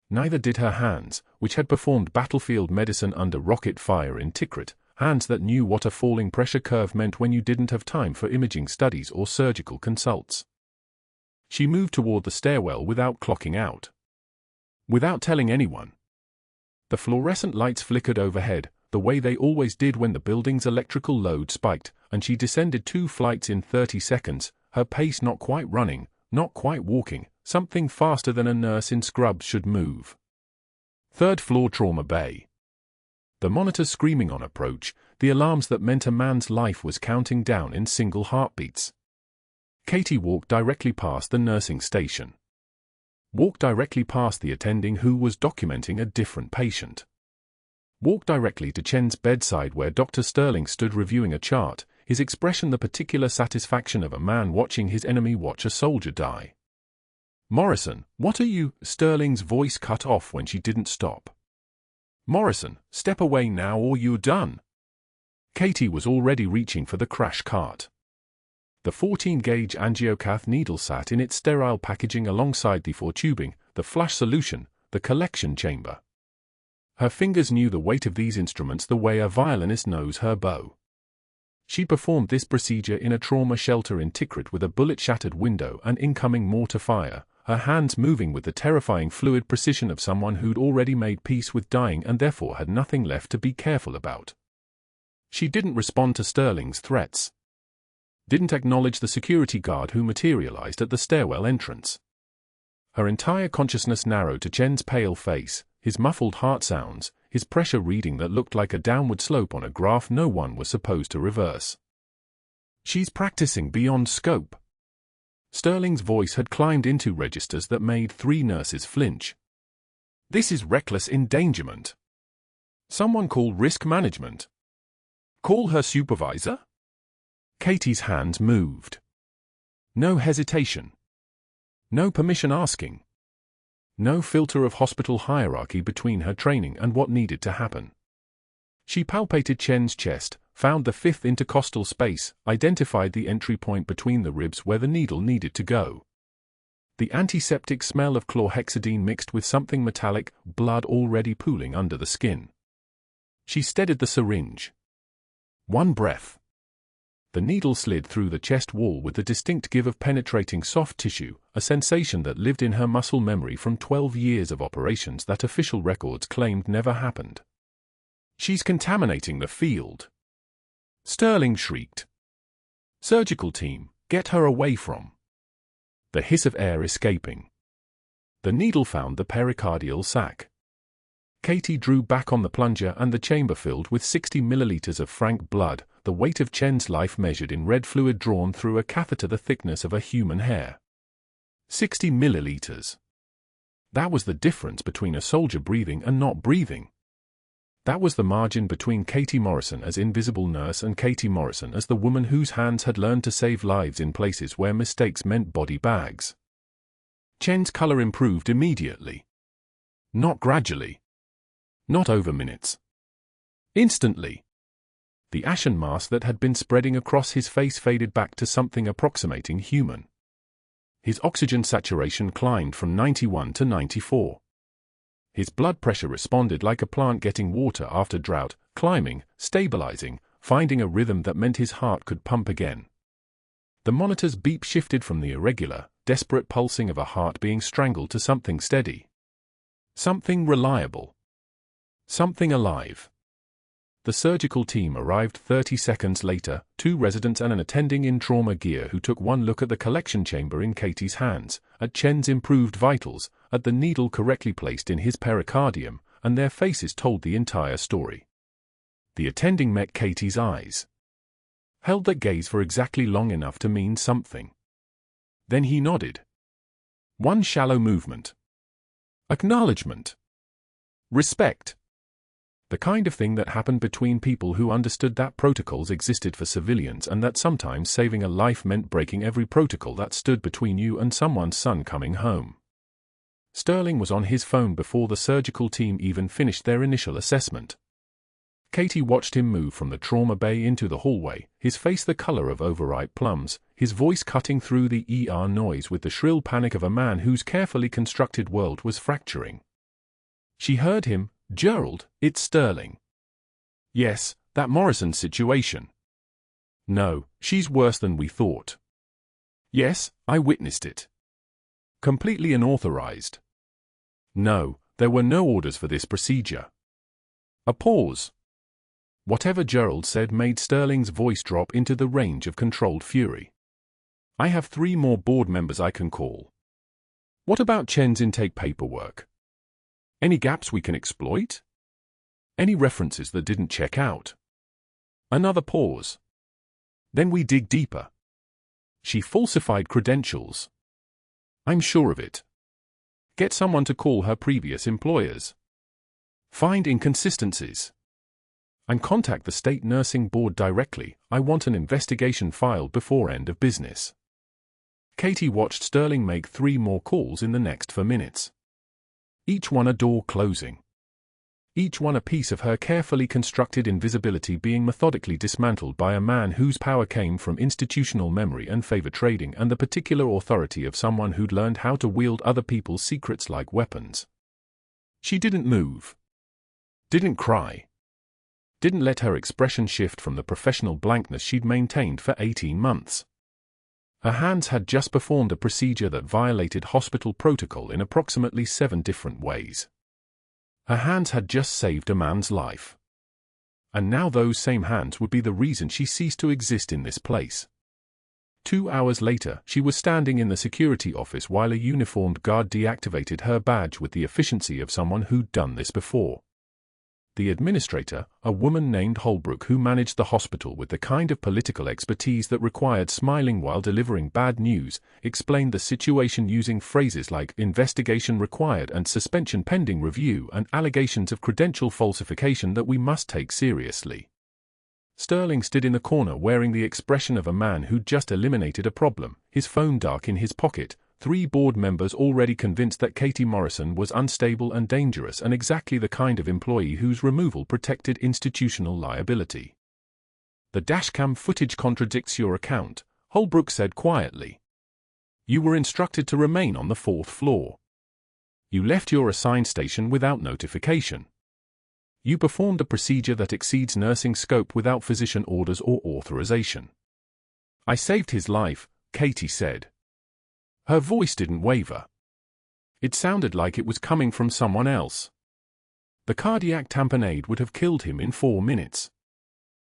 Neither did her hands, which had performed battlefield medicine under rocket fire in Tikrit, hands that knew what a falling pressure curve meant when you didn't have time for imaging studies or surgical consults. She moved toward the stairwell without clocking out. Without telling anyone. The fluorescent lights flickered overhead, the way they always did when the building's electrical load spiked, and she descended 2 flights in 30 seconds, her pace not quite running, not quite walking, something faster than a nurse in scrubs should move. 3rd floor trauma bay. The monitor screaming on approach, the alarms that meant a man's life was counting down in single heartbeats. Katie walked directly past the nursing station. Walked directly past the attending who was documenting a different patient. Walked directly to Chen's bedside where Dr. Sterling stood reviewing a chart, his expression the particular satisfaction of a man watching his enemy watch a soldier die. "Morrison, what are you?" Sterling's voice cut off when she didn't stop. "Morrison, step away now or you're done." Katie was already reaching for the crash cart. The 14-gauge angiocath needle sat in its sterile packaging alongside the 4 tubing, the flash solution, the collection chamber. Her fingers knew the weight of these instruments the way a violinist knows her bow. She performed this procedure in a trauma shelter in Tikrit with a bullet-shattered window and incoming mortar fire, her hands moving with the terrifying fluid precision of someone who'd already made peace with dying and therefore had nothing left to be careful about. She didn't respond to Sterling's threats. Didn't acknowledge the security guard who materialized at the stairwell entrance. Her entire consciousness narrowed to Chen's pale face, his muffled heart sounds, his pressure reading that looked like a downward slope on a graph no one was supposed to reverse. She's practicing beyond scope. Sterling's voice had climbed into registers that made 3 nurses flinch. This is reckless endangerment. Someone call risk management. Call her supervisor? Katie's hands moved. No hesitation. No permission asking. No filter of hospital hierarchy between her training and what needed to happen. She palpated Chen's chest, found the 5th intercostal space, identified the entry point between the ribs where the needle needed to go. The antiseptic smell of chlorhexidine mixed with something metallic, blood already pooling under the skin. She steadied the syringe. 1 breath. The needle slid through the chest wall with the distinct give of penetrating soft tissue, a sensation that lived in her muscle memory from 12 years of operations that official records claimed never happened. She's contaminating the field. Sterling shrieked. Surgical team, get her away from. The hiss of air escaping. The needle found the pericardial sac. Katie drew back on the plunger and the chamber filled with 60 milliliters of frank blood, the weight of Chen's life measured in red fluid drawn through a catheter the thickness of a human hair. 60 milliliters. That was the difference between a soldier breathing and not breathing. That was the margin between Katie Morrison as invisible nurse and Katie Morrison as the woman whose hands had learned to save lives in places where mistakes meant body bags. Chen's color improved immediately. Not gradually. Not over minutes. Instantly. The ashen mask that had been spreading across his face faded back to something approximating human. His oxygen saturation climbed from 91 to 94. His blood pressure responded like a plant getting water after drought, climbing, stabilizing, finding a rhythm that meant his heart could pump again. The monitor's beep shifted from the irregular, desperate pulsing of a heart being strangled to something steady. Something reliable. Something alive. The surgical team arrived 30 seconds later, 2 residents and an attending in trauma gear who took one look at the collection chamber in Katie's hands, at Chen's improved vitals, at the needle correctly placed in his pericardium, and their faces told the entire story. The attending met Katie's eyes. Held that gaze for exactly long enough to mean something. Then he nodded. One shallow movement. Acknowledgement. Respect. The kind of thing that happened between people who understood that protocols existed for civilians and that sometimes saving a life meant breaking every protocol that stood between you and someone's son coming home. Sterling was on his phone before the surgical team even finished their initial assessment. Katie watched him move from the trauma bay into the hallway, his face the color of overripe plums, his voice cutting through the ER noise with the shrill panic of a man whose carefully constructed world was fracturing. She heard him. Gerald, it's Sterling. Yes, that Morrison situation. No, she's worse than we thought. Yes, I witnessed it. Completely unauthorized. No, there were no orders for this procedure. A pause. Whatever Gerald said made Sterling's voice drop into the range of controlled fury. I have 3 more board members I can call. What about Chen's intake paperwork? Any gaps we can exploit? Any references that didn't check out? Another pause. Then we dig deeper. She falsified credentials. I'm sure of it. Get someone to call her previous employers. Find inconsistencies. And contact the state nursing board directly. I want an investigation filed before end of business. Katie watched Sterling make 3 more calls in the next 4 minutes. Each one a door closing. Each one a piece of her carefully constructed invisibility being methodically dismantled by a man whose power came from institutional memory and favor trading and the particular authority of someone who'd learned how to wield other people's secrets like weapons. She didn't move. Didn't cry. didn't let her expression shift from the professional blankness she'd maintained for 18 months. Her hands had just performed a procedure that violated hospital protocol in approximately 7 different ways. Her hands had just saved a man's life. And now those same hands would be the reason she ceased to exist in this place. 2 hours later, she was standing in the security office while a uniformed guard deactivated her badge with the efficiency of someone who'd done this before. The administrator, a woman named Holbrook who managed the hospital with the kind of political expertise that required smiling while delivering bad news, explained the situation using phrases like investigation required and suspension pending review and allegations of credential falsification that we must take seriously. Sterling stood in the corner wearing the expression of a man who'd just eliminated a problem, his phone dark in his pocket, 3 board members already convinced that Katie Morrison was unstable and dangerous and exactly the kind of employee whose removal protected institutional liability. The dashcam footage contradicts your account, Holbrook said quietly. You were instructed to remain on the 4th floor. You left your assigned station without notification. You performed a procedure that exceeds nursing scope without physician orders or authorization. I saved his life, Katie said. Her voice didn't waver. It sounded like it was coming from someone else. The cardiac tamponade would have killed him in 4 minutes.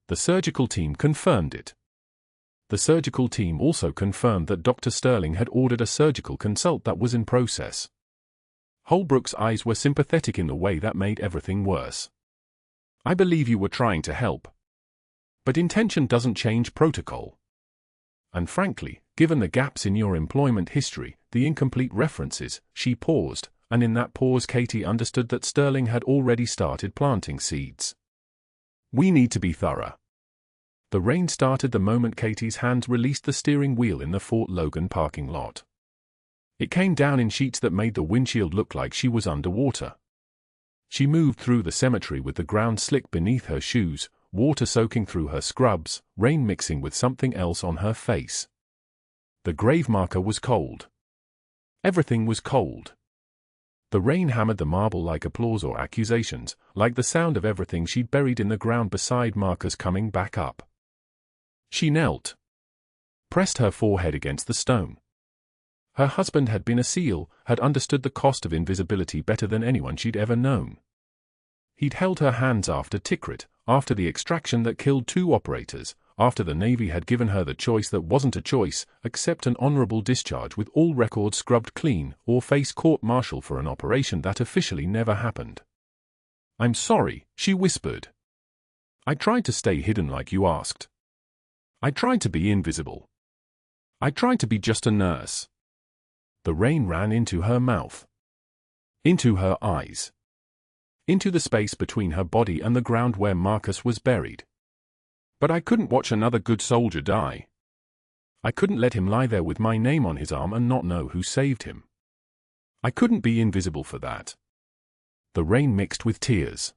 The surgical team confirmed it. The surgical team also confirmed that Dr. Sterling had ordered a surgical consult that was in process. Holbrook's eyes were sympathetic in the way that made everything worse. I believe you were trying to help. But intention doesn't change protocol. And frankly, given the gaps in your employment history, the incomplete references, she paused, and in that pause Katie understood that Sterling had already started planting seeds. We need to be thorough. The rain started the moment Katie's hands released the steering wheel in the Fort Logan parking lot. It came down in sheets that made the windshield look like she was underwater. She moved through the cemetery with the ground slick beneath her shoes, water soaking through her scrubs, rain mixing with something else on her face. The grave marker was cold. Everything was cold. The rain hammered the marble like applause or accusations, like the sound of everything she'd buried in the ground beside markers coming back up. She knelt. Pressed her forehead against the stone. Her husband had been a SEAL, had understood the cost of invisibility better than anyone she'd ever known. He'd held her hands after Tikrit, after the extraction that killed 2 operators, after the Navy had given her the choice that wasn't a choice, accept an honorable discharge with all records scrubbed clean, or face court-martial for an operation that officially never happened. I'm sorry, she whispered. I tried to stay hidden like you asked. I tried to be invisible. I tried to be just a nurse. The rain ran into her mouth. Into her eyes. Into the space between her body and the ground where Marcus was buried. But I couldn't watch another good soldier die. I couldn't let him lie there with my name on his arm and not know who saved him. I couldn't be invisible for that. The rain mixed with tears.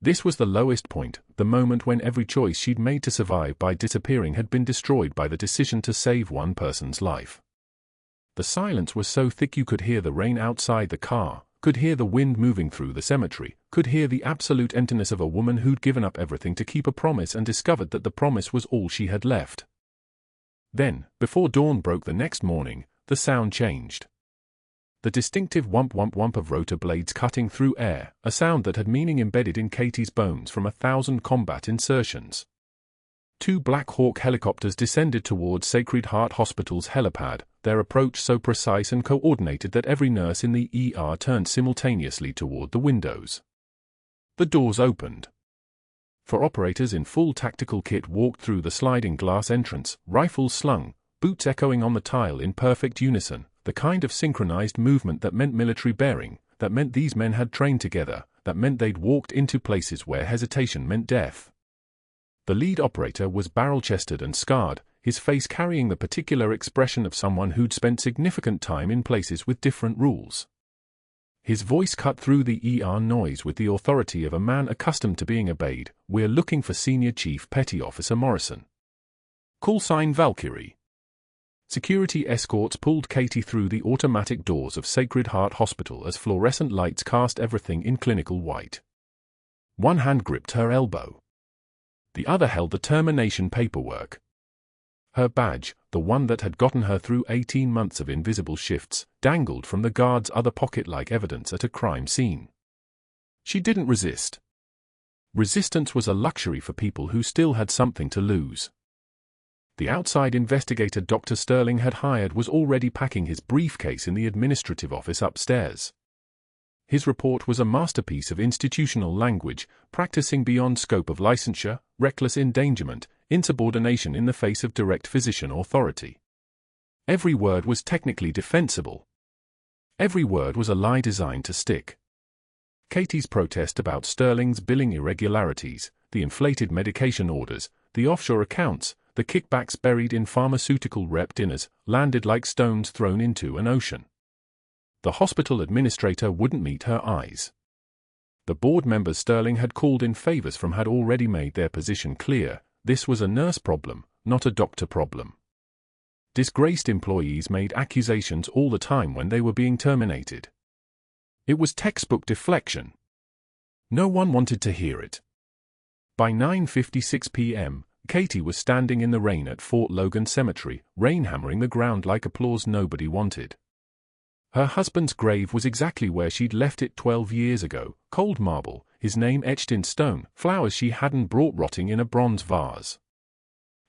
This was the lowest point, the moment when every choice she'd made to survive by disappearing had been destroyed by the decision to save one person's life. The silence was so thick you could hear the rain outside the car, could hear the wind moving through the cemetery, could hear the absolute emptiness of a woman who'd given up everything to keep a promise and discovered that the promise was all she had left. Then, before dawn broke the next morning, the sound changed. The distinctive whump-whump-whump of rotor blades cutting through air, a sound that had meaning embedded in Katie's bones from 1,000 combat insertions. 2 Black Hawk helicopters descended towards Sacred Heart Hospital's helipad, their approach so precise and coordinated that every nurse in the ER turned simultaneously toward the windows. The doors opened. 4 operators in full tactical kit walked through the sliding glass entrance, rifles slung, boots echoing on the tile in perfect unison, the kind of synchronized movement that meant military bearing, that meant these men had trained together, that meant they'd walked into places where hesitation meant death. The lead operator was barrel-chested and scarred, his face carrying the particular expression of someone who'd spent significant time in places with different rules. His voice cut through the ER noise with the authority of a man accustomed to being obeyed. We're looking for Senior Chief Petty Officer Morrison. Call sign Valkyrie. Security escorts pulled Katie through the automatic doors of Sacred Heart Hospital as fluorescent lights cast everything in clinical white. One hand gripped her elbow. The other held the termination paperwork. Her badge, the one that had gotten her through 18 months of invisible shifts, dangled from the guard's other pocket like evidence at a crime scene. She didn't resist. Resistance was a luxury for people who still had something to lose. The outside investigator Dr. Sterling had hired was already packing his briefcase in the administrative office upstairs. His report was a masterpiece of institutional language, practicing beyond scope of licensure, reckless endangerment, insubordination in the face of direct physician authority. Every word was technically defensible. Every word was a lie designed to stick. Katie's protest about Sterling's billing irregularities, the inflated medication orders, the offshore accounts, the kickbacks buried in pharmaceutical rep dinners, landed like stones thrown into an ocean. The hospital administrator wouldn't meet her eyes. The board members Sterling had called in favors from had already made their position clear. This was a nurse problem, not a doctor problem. Disgraced employees made accusations all the time when they were being terminated. It was textbook deflection. No one wanted to hear it. By 9:56 p.m., Katie was standing in the rain at Fort Logan Cemetery, rain hammering the ground like applause nobody wanted. Her husband's grave was exactly where she'd left it 12 years ago, cold marble, his name etched in stone, flowers she hadn't brought rotting in a bronze vase.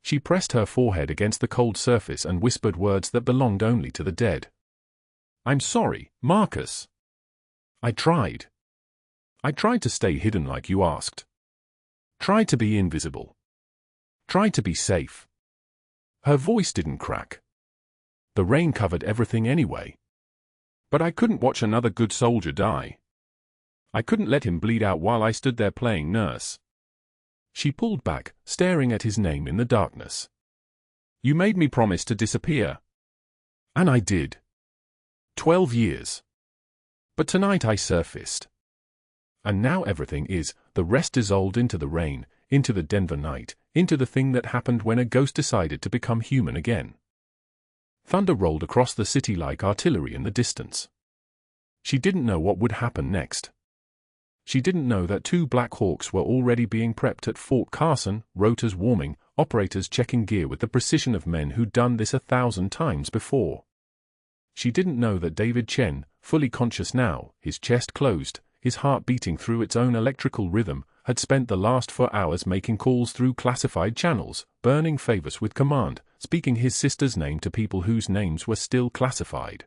She pressed her forehead against the cold surface and whispered words that belonged only to the dead. "I'm sorry, Marcus. I tried. I tried to stay hidden like you asked. Tried to be invisible. Tried to be safe." Her voice didn't crack. The rain covered everything anyway. "But I couldn't watch another good soldier die. I couldn't let him bleed out while I stood there playing nurse." She pulled back, staring at his name in the darkness. "You made me promise to disappear. And I did. 12 years. But tonight I surfaced. And now everything is, the rest dissolved into the rain, into the Denver night, into the thing that happened when a ghost decided to become human again." Thunder rolled across the city like artillery in the distance. She didn't know what would happen next. She didn't know that 2 Black Hawks were already being prepped at Fort Carson, rotors warming, operators checking gear with the precision of men who'd done this 1,000 times before. She didn't know that David Chen, fully conscious now, his chest closed, his heart beating through its own electrical rhythm, had spent the last 4 hours making calls through classified channels, burning favors with command, speaking his sister's name to people whose names were still classified.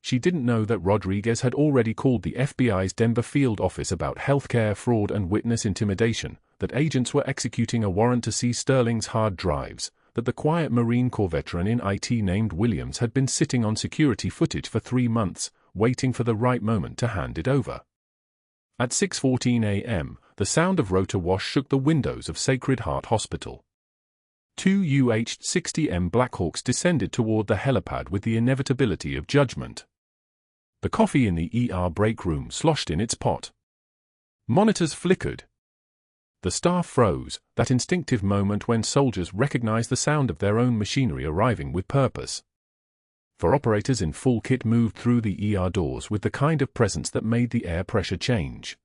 She didn't know that Rodriguez had already called the FBI's Denver field office about healthcare fraud and witness intimidation, that agents were executing a warrant to seize Sterling's hard drives, that the quiet Marine Corps veteran in IT named Williams had been sitting on security footage for 3 months, waiting for the right moment to hand it over. At 6:14 a.m., the sound of rotor wash shook the windows of Sacred Heart Hospital. 2 UH-60M Blackhawks descended toward the helipad with the inevitability of judgment. The coffee in the ER break room sloshed in its pot. Monitors flickered. The staff froze, that instinctive moment when soldiers recognize the sound of their own machinery arriving with purpose. For operators in full kit moved through the ER doors with the kind of presence that made the air pressure change.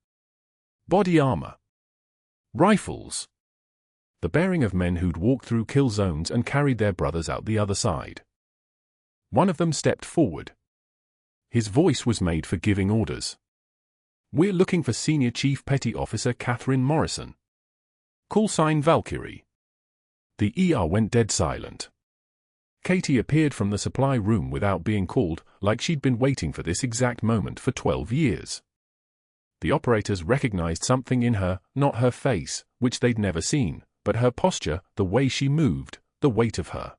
Body armor. Rifles. The bearing of men who'd walked through kill zones and carried their brothers out the other side. One of them stepped forward. His voice was made for giving orders. "We're looking for Senior Chief Petty Officer Catherine Morrison. Call sign Valkyrie." The ER went dead silent. Katie appeared from the supply room without being called, like she'd been waiting for this exact moment for 12 years. The operators recognized something in her, not her face, which they'd never seen, but her posture, the way she moved, the weight of her.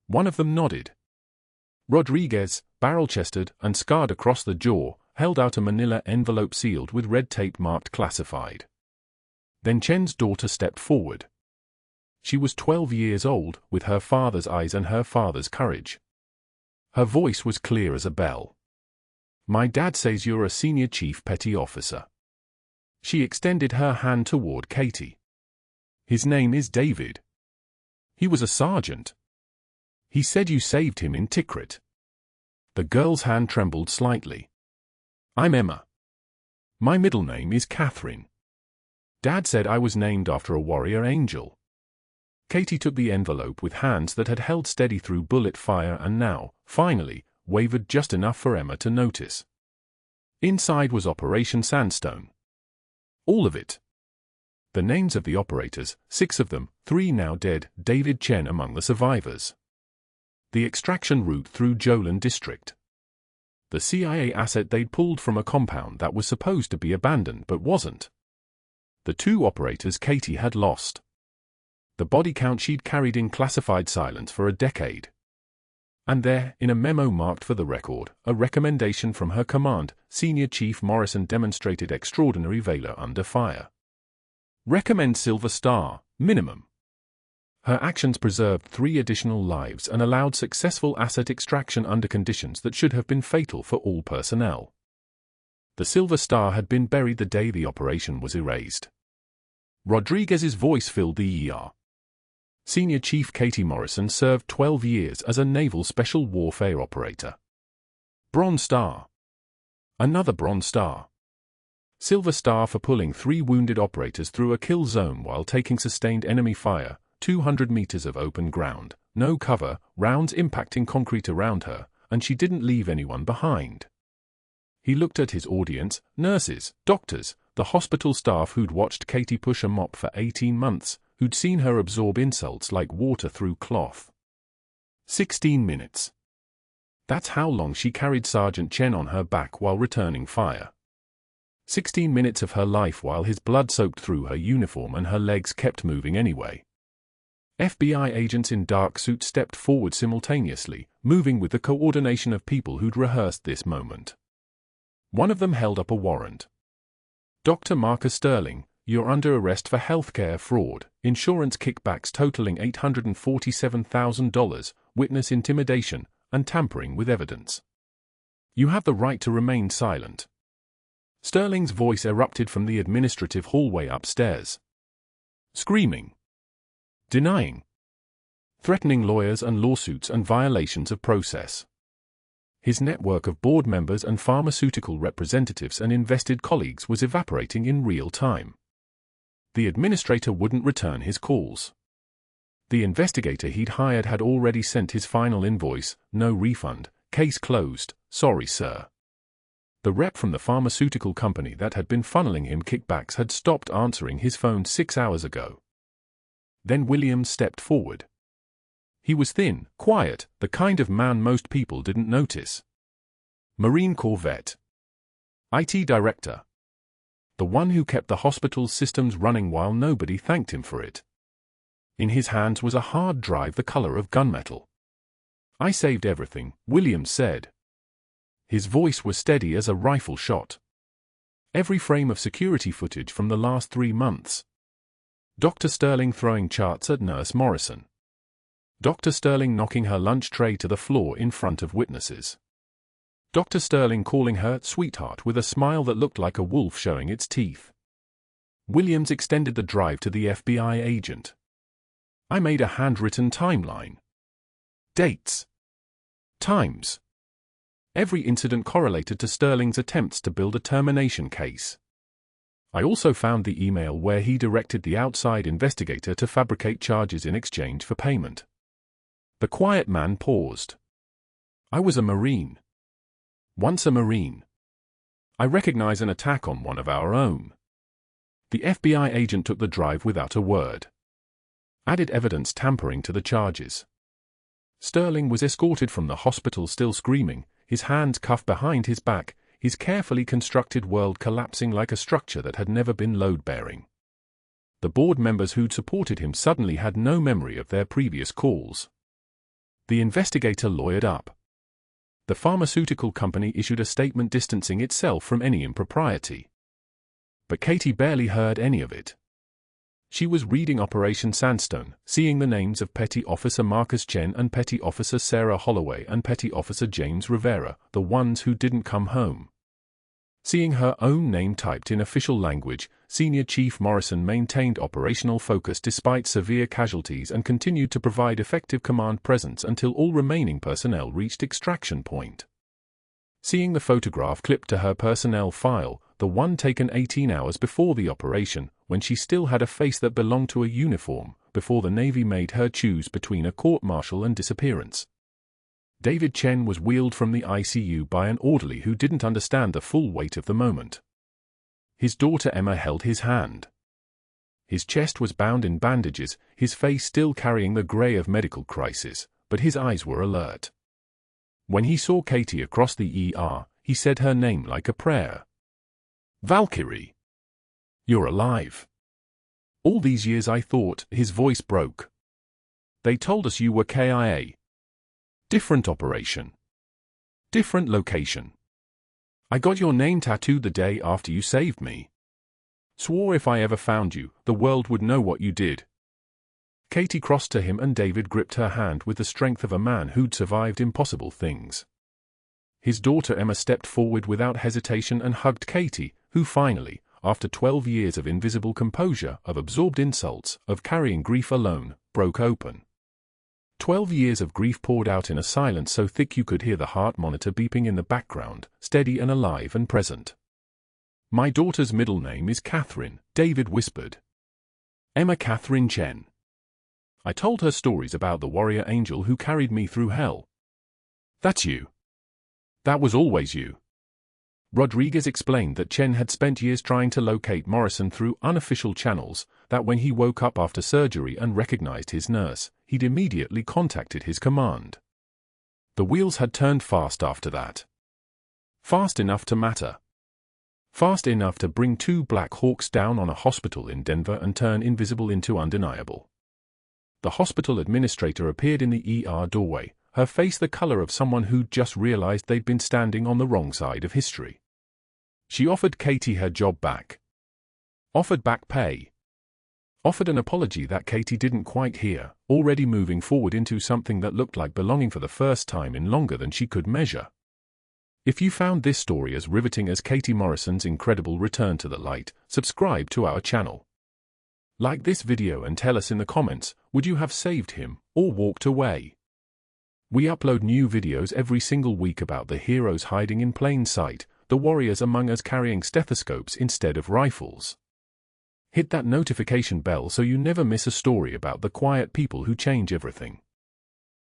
One of them nodded. Rodriguez, barrel-chested and scarred across the jaw, held out a manila envelope sealed with red tape marked classified. Then Chen's daughter stepped forward. She was 12 years old, with her father's eyes and her father's courage. Her voice was clear as a bell. "My dad says you're a senior chief petty officer." She extended her hand toward Katie. "His name is David. He was a sergeant. He said you saved him in Tikrit." The girl's hand trembled slightly. "I'm Emma. My middle name is Catherine." Dad said I was named after a warrior angel. Katie took the envelope with hands that had held steady through bullet fire and now, finally, wavered just enough for Emma to notice. Inside was Operation Sandstone. All of it. The names of the operators, 6 of them, 3 now dead, David Chen among the survivors. The extraction route through Jolin district. The CIA asset they'd pulled from a compound that was supposed to be abandoned but wasn't. The 2 operators Katie had lost. The body count she'd carried in classified silence for a decade. And there, in a memo marked for the record, a recommendation from her command, Senior Chief Morrison demonstrated extraordinary valor under fire. Recommend Silver Star, minimum. Her actions preserved 3 additional lives and allowed successful asset extraction under conditions that should have been fatal for all personnel. The Silver Star had been buried the day the operation was erased. Rodriguez's voice filled the ER. Senior Chief Katie Morrison served 12 years as a naval special warfare operator. Bronze Star. Another Bronze Star. Silver Star for pulling 3 wounded operators through a kill zone while taking sustained enemy fire, 200 meters of open ground, no cover, rounds impacting concrete around her, and she didn't leave anyone behind. He looked at his audience, nurses, doctors, the hospital staff who'd watched Katie push a mop for 18 months, who'd seen her absorb insults like water through cloth. 16 minutes. That's how long she carried Sergeant Chen on her back while returning fire. 16 minutes of her life while his blood soaked through her uniform and her legs kept moving anyway. FBI agents in dark suits stepped forward simultaneously, moving with the coordination of people who'd rehearsed this moment. One of them held up a warrant. Dr. Marcus Sterling, you're under arrest for healthcare fraud, insurance kickbacks totaling $847,000, witness intimidation, and tampering with evidence. You have the right to remain silent. Sterling's voice erupted from the administrative hallway upstairs. Screaming. Denying. Threatening lawyers and lawsuits and violations of process. His network of board members and pharmaceutical representatives and invested colleagues was evaporating in real time. The administrator wouldn't return his calls. The investigator he'd hired had already sent his final invoice, no refund, case closed, sorry sir. The rep from the pharmaceutical company that had been funneling him kickbacks had stopped answering his phone 6 hours ago. Then Williams stepped forward. He was thin, quiet, the kind of man most people didn't notice. Marine Corps vet. IT director. The one who kept the hospital's systems running while nobody thanked him for it. In his hands was a hard drive the color of gunmetal. I saved everything, Williams said. His voice was steady as a rifle shot. Every frame of security footage from the last 3 months. Dr. Sterling throwing charts at Nurse Morrison. Dr. Sterling knocking her lunch tray to the floor in front of witnesses. Dr. Sterling calling her sweetheart with a smile that looked like a wolf showing its teeth. Williams extended the drive to the FBI agent. I made a handwritten timeline. Dates. Times. Every incident correlated to Sterling's attempts to build a termination case. I also found the email where he directed the outside investigator to fabricate charges in exchange for payment. The quiet man paused. I was a Marine. Once a Marine. I recognize an attack on one of our own. The FBI agent took the drive without a word. Added evidence tampering to the charges. Sterling was escorted from the hospital still screaming, his hands cuffed behind his back, his carefully constructed world collapsing like a structure that had never been load-bearing. The board members who'd supported him suddenly had no memory of their previous calls. The investigator lawyered up. The pharmaceutical company issued a statement distancing itself from any impropriety. But Katie barely heard any of it. She was reading Operation Sandstone, seeing the names of Petty Officer Marcus Chen and Petty Officer Sarah Holloway and Petty Officer James Rivera, the ones who didn't come home. Seeing her own name typed in official language, Senior Chief Morrison maintained operational focus despite severe casualties and continued to provide effective command presence until all remaining personnel reached extraction point. Seeing the photograph clipped to her personnel file, the one taken 18 hours before the operation, when she still had a face that belonged to a uniform, before the Navy made her choose between a court-martial and disappearance. David Chen was wheeled from the ICU by an orderly who didn't understand the full weight of the moment. His daughter Emma held his hand. His chest was bound in bandages, his face still carrying the grey of medical crisis, but his eyes were alert. When he saw Katie across the ER, he said her name like a prayer. "Valkyrie! You're alive. All these years I thought," his voice broke. "They told us you were KIA. Different operation. Different location. I got your name tattooed the day after you saved me. Swore if I ever found you, the world would know what you did." Katie crossed to him and David gripped her hand with the strength of a man who'd survived impossible things. His daughter Emma stepped forward without hesitation and hugged Katie, who finally, after 12 years of invisible composure, of absorbed insults, of carrying grief alone, broke open. 12 years of grief poured out in a silence so thick you could hear the heart monitor beeping in the background, steady and alive and present. "My daughter's middle name is Catherine," David whispered. "Emma Catherine Chen. I told her stories about the warrior angel who carried me through hell." "That's you. That was always you." Rodriguez explained that Chen had spent years trying to locate Morrison through unofficial channels, that when he woke up after surgery and recognized his nurse, he'd immediately contacted his command. The wheels had turned fast after that. Fast enough to matter. Fast enough to bring 2 Black Hawks down on a hospital in Denver and turn invisible into undeniable. The hospital administrator appeared in the ER doorway, her face the color of someone who'd just realized they'd been standing on the wrong side of history. She offered Katie her job back. Offered back pay. Offered an apology that Katie didn't quite hear, already moving forward into something that looked like belonging for the first time in longer than she could measure. If you found this story as riveting as Katie Morrison's incredible return to the light, subscribe to our channel. Like this video and tell us in the comments, would you have saved him, or walked away? We upload new videos every single week about the heroes hiding in plain sight, the warriors among us carrying stethoscopes instead of rifles. Hit that notification bell so you never miss a story about the quiet people who change everything.